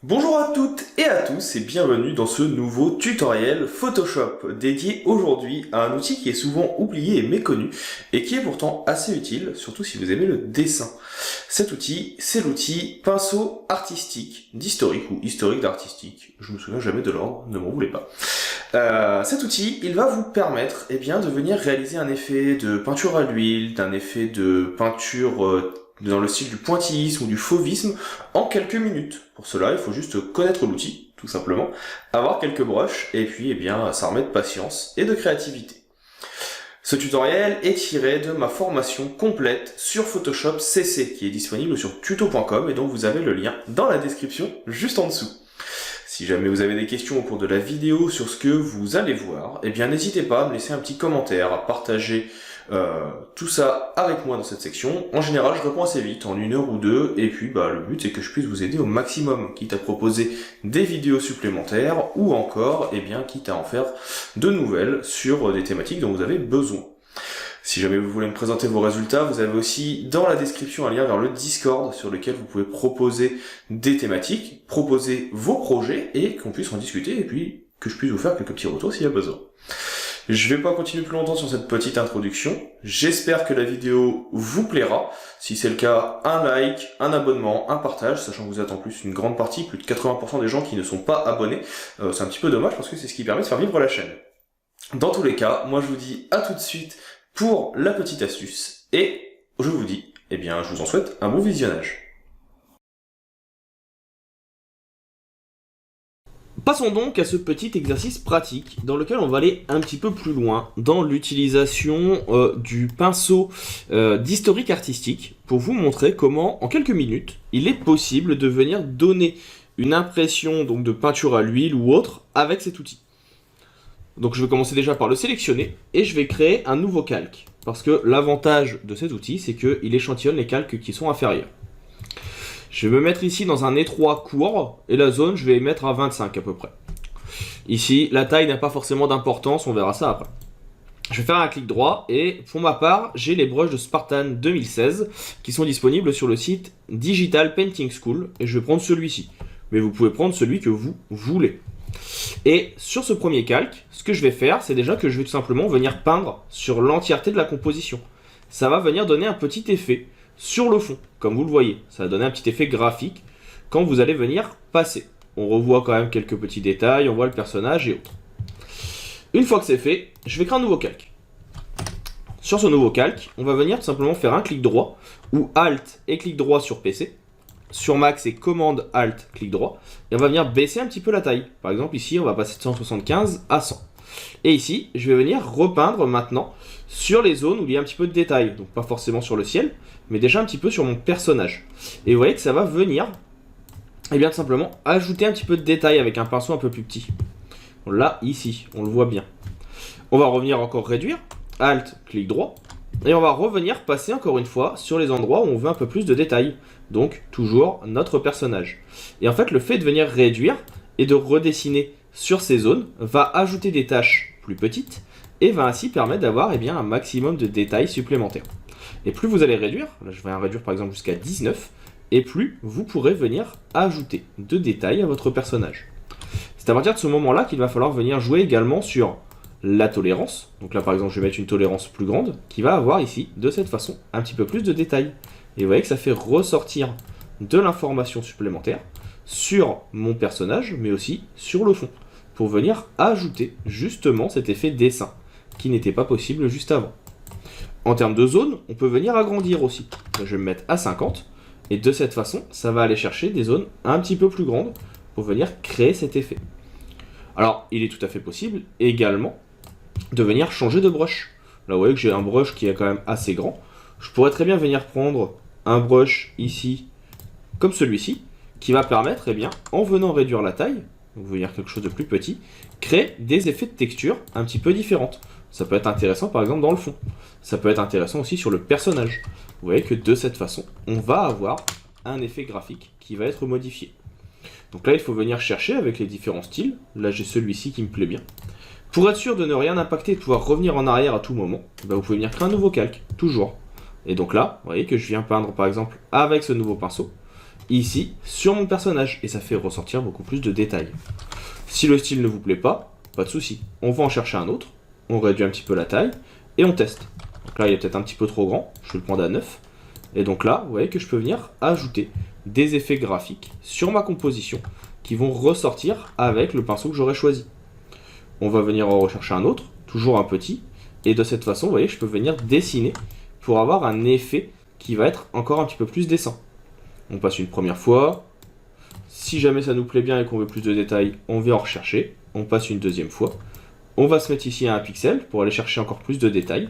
Bonjour à toutes et à tous et bienvenue dans ce nouveau tutoriel Photoshop dédié aujourd'hui à un outil qui est souvent oublié et méconnu et qui est pourtant assez utile, surtout si vous aimez le dessin. Cet outil, c'est l'outil pinceau artistique d'historique ou historique d'artistique. Je me souviens jamais de l'ordre, ne m'en voulez pas. Cet outil, il va vous permettre de venir réaliser un effet de peinture à l'huile, d'un effet de peinture dans le style du pointillisme ou du fauvisme en quelques minutes. Pour cela, il faut juste connaître l'outil, tout simplement, avoir quelques brushes, et puis ça remet de patience et de créativité. Ce tutoriel est tiré de ma formation complète sur Photoshop CC, qui est disponible sur tuto.com, et donc vous avez le lien dans la description juste en dessous. Si jamais vous avez des questions au cours de la vidéo sur ce que vous allez voir, n'hésitez pas à me laisser un petit commentaire, à partager tout ça avec moi dans cette section. En général, je réponds assez vite, en 1 heure ou 2, et puis le but c'est que je puisse vous aider au maximum, quitte à proposer des vidéos supplémentaires, ou encore, quitte à en faire de nouvelles sur des thématiques dont vous avez besoin. Si jamais vous voulez me présenter vos résultats, vous avez aussi dans la description un lien vers le Discord sur lequel vous pouvez proposer des thématiques, proposer vos projets et qu'on puisse en discuter et puis que je puisse vous faire quelques petits retours s'il y a besoin. Je vais pas continuer plus longtemps sur cette petite introduction. J'espère que la vidéo vous plaira. Si c'est le cas, un like, un abonnement, un partage, sachant que vous êtes en plus une grande partie, plus de 80% des gens qui ne sont pas abonnés. C'est un petit peu dommage parce que c'est ce qui permet de faire vivre la chaîne. Dans tous les cas, moi je vous dis à tout de suite pour la petite astuce et je vous dis, je vous en souhaite un bon visionnage. Passons donc à ce petit exercice pratique dans lequel on va aller un petit peu plus loin dans l'utilisation du pinceau d'historique artistique pour vous montrer comment en quelques minutes il est possible de venir donner une impression donc de peinture à l'huile ou autre avec cet outil. Donc je vais commencer déjà par le sélectionner et je vais créer un nouveau calque parce que l'avantage de cet outil c'est qu'il échantillonne les calques qui sont inférieurs. Je vais me mettre ici dans un étroit court, et la zone, je vais mettre à 25 à peu près. Ici, la taille n'a pas forcément d'importance, on verra ça après. Je vais faire un clic droit, et pour ma part, j'ai les brushes de Spartan 2016 qui sont disponibles sur le site Digital Painting School, et je vais prendre celui-ci. Mais vous pouvez prendre celui que vous voulez. Et sur ce premier calque, ce que je vais faire, c'est déjà que je vais tout simplement venir peindre sur l'entièreté de la composition. Ça va venir donner un petit effet sur le fond, comme vous le voyez. Ça va donner un petit effet graphique quand vous allez venir passer. On revoit quand même quelques petits détails, on voit le personnage et autres. Une fois que c'est fait, je vais créer un nouveau calque. Sur ce nouveau calque, on va venir tout simplement faire un clic droit, ou Alt et clic droit sur PC. Sur Mac, c'est Commande Alt, clic droit. Et on va venir baisser un petit peu la taille. Par exemple, ici, on va passer de 175 à 100. Et ici, je vais venir repeindre maintenant sur les zones où il y a un petit peu de détails. Donc pas forcément sur le ciel, mais déjà un petit peu sur mon personnage. Et vous voyez que ça va venir, tout simplement, ajouter un petit peu de détails avec un pinceau un peu plus petit. Là, ici, on le voit bien. On va revenir encore réduire. Alt, clic droit. Et on va revenir passer encore une fois sur les endroits où on veut un peu plus de détails. Donc, toujours notre personnage. Et en fait, le fait de venir réduire et de redessiner sur ces zones va ajouter des tâches plus petites et va ainsi permettre d'avoir un maximum de détails supplémentaires. Et plus vous allez réduire, là je vais réduire par exemple jusqu'à 19, et plus vous pourrez venir ajouter de détails à votre personnage. C'est à partir de ce moment-là qu'il va falloir venir jouer également sur la tolérance. Donc là par exemple je vais mettre une tolérance plus grande qui va avoir ici de cette façon un petit peu plus de détails. Et vous voyez que ça fait ressortir de l'information supplémentaire sur mon personnage mais aussi sur le fond pour venir ajouter justement cet effet dessin qui n'était pas possible juste avant. En termes de zone, on peut venir agrandir aussi. Je vais me mettre à 50 et de cette façon, ça va aller chercher des zones un petit peu plus grandes pour venir créer cet effet. Alors, il est tout à fait possible également de venir changer de brush. Là, vous voyez que j'ai un brush qui est quand même assez grand. Je pourrais très bien venir prendre un brush ici, comme celui-ci, qui va permettre, en venant réduire la taille, donc venir quelque chose de plus petit, créer des effets de texture un petit peu différentes. Ça peut être intéressant par exemple dans le fond. Ça peut être intéressant aussi sur le personnage. Vous voyez que de cette façon, on va avoir un effet graphique qui va être modifié. Donc là, il faut venir chercher avec les différents styles. Là, j'ai celui-ci qui me plaît bien. Pour être sûr de ne rien impacter et de pouvoir revenir en arrière à tout moment, vous pouvez venir créer un nouveau calque, toujours. Et donc là, vous voyez que je viens peindre par exemple avec ce nouveau pinceau. ici sur mon personnage et ça fait ressortir beaucoup plus de détails. Si le style ne vous plaît pas de souci, on va en chercher un autre, on réduit un petit peu la taille et on teste. Donc là il est peut-être un petit peu trop grand, je vais le prendre à 9. Et donc là, vous voyez que je peux venir ajouter des effets graphiques sur ma composition qui vont ressortir avec le pinceau que j'aurais choisi. On va venir en rechercher un autre, toujours un petit, et de cette façon, vous voyez, je peux venir dessiner pour avoir un effet qui va être encore un petit peu plus décent. On passe une première fois, si jamais ça nous plaît bien et qu'on veut plus de détails, on vient en rechercher, on passe une deuxième fois, on va se mettre ici à un pixel pour aller chercher encore plus de détails,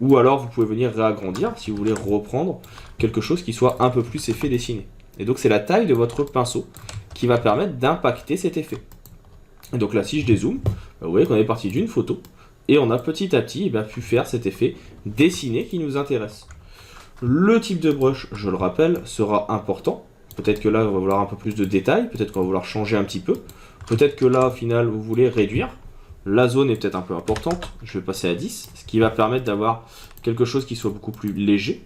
ou alors vous pouvez venir réagrandir si vous voulez reprendre quelque chose qui soit un peu plus effet dessiné. Et donc c'est la taille de votre pinceau qui va permettre d'impacter cet effet. Et donc là si je dézoome, vous voyez qu'on est parti d'une photo et on a petit à petit pu faire cet effet dessiné qui nous intéresse. Le type de brush, je le rappelle, sera important. Peut-être que là on va vouloir un peu plus de détails, peut-être qu'on va vouloir changer un petit peu, peut-être que là au final vous voulez réduire. La zone est peut-être un peu importante, je vais passer à 10, ce qui va permettre d'avoir quelque chose qui soit beaucoup plus léger.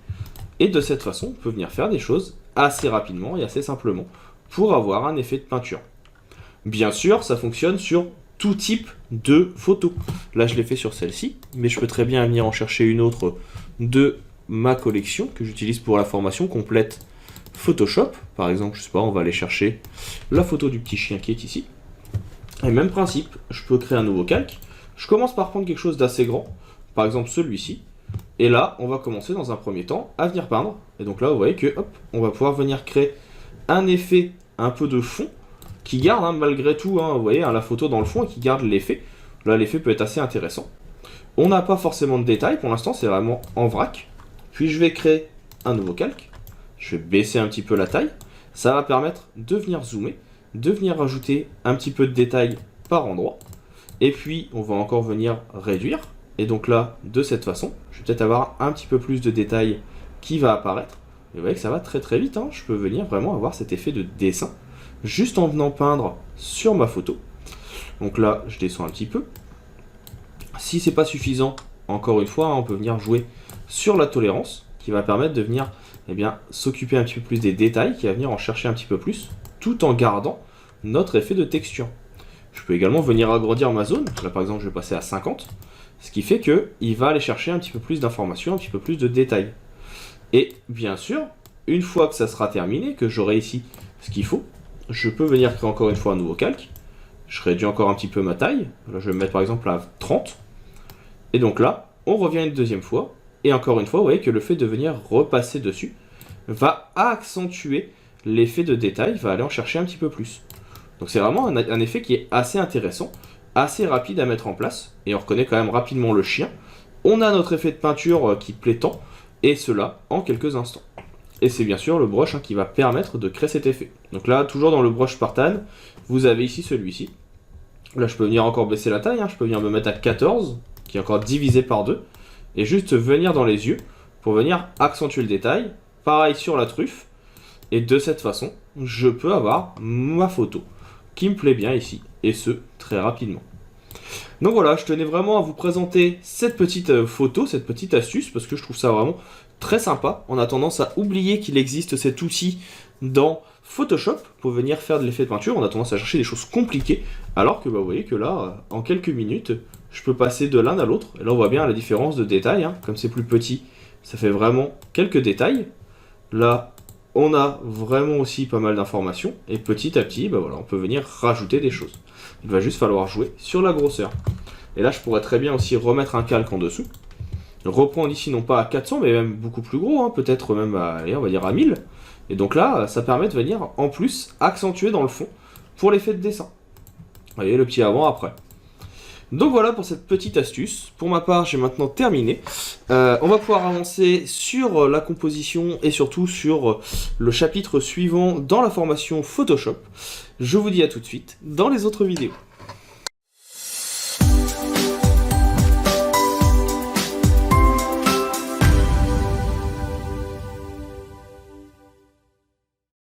Et de cette façon, on peut venir faire des choses assez rapidement et assez simplement pour avoir un effet de peinture. Bien sûr, ça fonctionne sur tout type de photo. Là, je l'ai fait sur celle-ci, mais je peux très bien venir en chercher une autre de ma collection que j'utilise pour la formation complète Photoshop. Par exemple, je sais pas, on va aller chercher la photo du petit chien qui est ici. Et même principe, je peux créer un nouveau calque. Je commence par prendre quelque chose d'assez grand, par exemple celui-ci. Et là, on va commencer dans un premier temps à venir peindre. Et donc là, vous voyez que, hop, on va pouvoir venir créer un effet un peu de fond qui garde malgré tout, vous voyez, la photo dans le fond et qui garde l'effet. Là, l'effet peut être assez intéressant. On n'a pas forcément de détails pour l'instant, c'est vraiment en vrac. Puis je vais créer un nouveau calque. Je vais baisser un petit peu la taille. Ça va permettre de venir zoomer, de venir rajouter un petit peu de détails par endroit. Et puis, on va encore venir réduire. Et donc là, de cette façon, je vais peut-être avoir un petit peu plus de détails qui va apparaître. Et vous voyez que ça va très très vite, je peux venir vraiment avoir cet effet de dessin juste en venant peindre sur ma photo. Donc là, je descends un petit peu. Si c'est pas suffisant, encore une fois, on peut venir jouer sur la tolérance qui va permettre de venir s'occuper un petit peu plus des détails, qui va venir en chercher un petit peu plus, tout en gardant notre effet de texture. Je peux également venir agrandir ma zone. Là par exemple, je vais passer à 50. Ce qui fait qu'il va aller chercher un petit peu plus d'informations, un petit peu plus de détails. Et bien sûr, une fois que ça sera terminé, que j'aurai ici ce qu'il faut, je peux venir créer encore une fois un nouveau calque. Je réduis encore un petit peu ma taille. Là, je vais me mettre par exemple à 30. Et donc là, on revient une deuxième fois. Et encore une fois, vous voyez que le fait de venir repasser dessus va accentuer l'effet de détail, va aller en chercher un petit peu plus. Donc c'est vraiment un effet qui est assez intéressant, assez rapide à mettre en place, et on reconnaît quand même rapidement le chien. On a notre effet de peinture qui plaît tant, et cela en quelques instants. Et c'est bien sûr le brush qui va permettre de créer cet effet. Donc là, toujours dans le brush Spartan, vous avez ici celui-ci. Là, je peux venir encore baisser la taille, je peux venir me mettre à 14, qui est encore divisé par 2, et juste venir dans les yeux, pour venir accentuer le détail. Pareil sur la truffe, et de cette façon, je peux avoir ma photo qui me plaît bien ici, et ce, très rapidement. Donc voilà, je tenais vraiment à vous présenter cette petite photo, cette petite astuce, parce que je trouve ça vraiment très sympa. On a tendance à oublier qu'il existe cet outil dans Photoshop pour venir faire de l'effet de peinture. On a tendance à chercher des choses compliquées, alors que vous voyez que là, en quelques minutes, je peux passer de l'un à l'autre. Et là, on voit bien la différence de détail, comme c'est plus petit, ça fait vraiment quelques détails. Là, on a vraiment aussi pas mal d'informations, et petit à petit, on peut venir rajouter des choses. Il va juste falloir jouer sur la grosseur. Et là, je pourrais très bien aussi remettre un calque en dessous, reprendre ici non pas à 400, mais même beaucoup plus gros, peut-être même à, allez, on va dire à 1000. Et donc là, ça permet de venir en plus accentuer dans le fond pour l'effet de dessin. Vous voyez le petit avant-après. Donc voilà pour cette petite astuce. Pour ma part, j'ai maintenant terminé. On va pouvoir avancer sur la composition et surtout sur le chapitre suivant dans la formation Photoshop. Je vous dis à tout de suite dans les autres vidéos.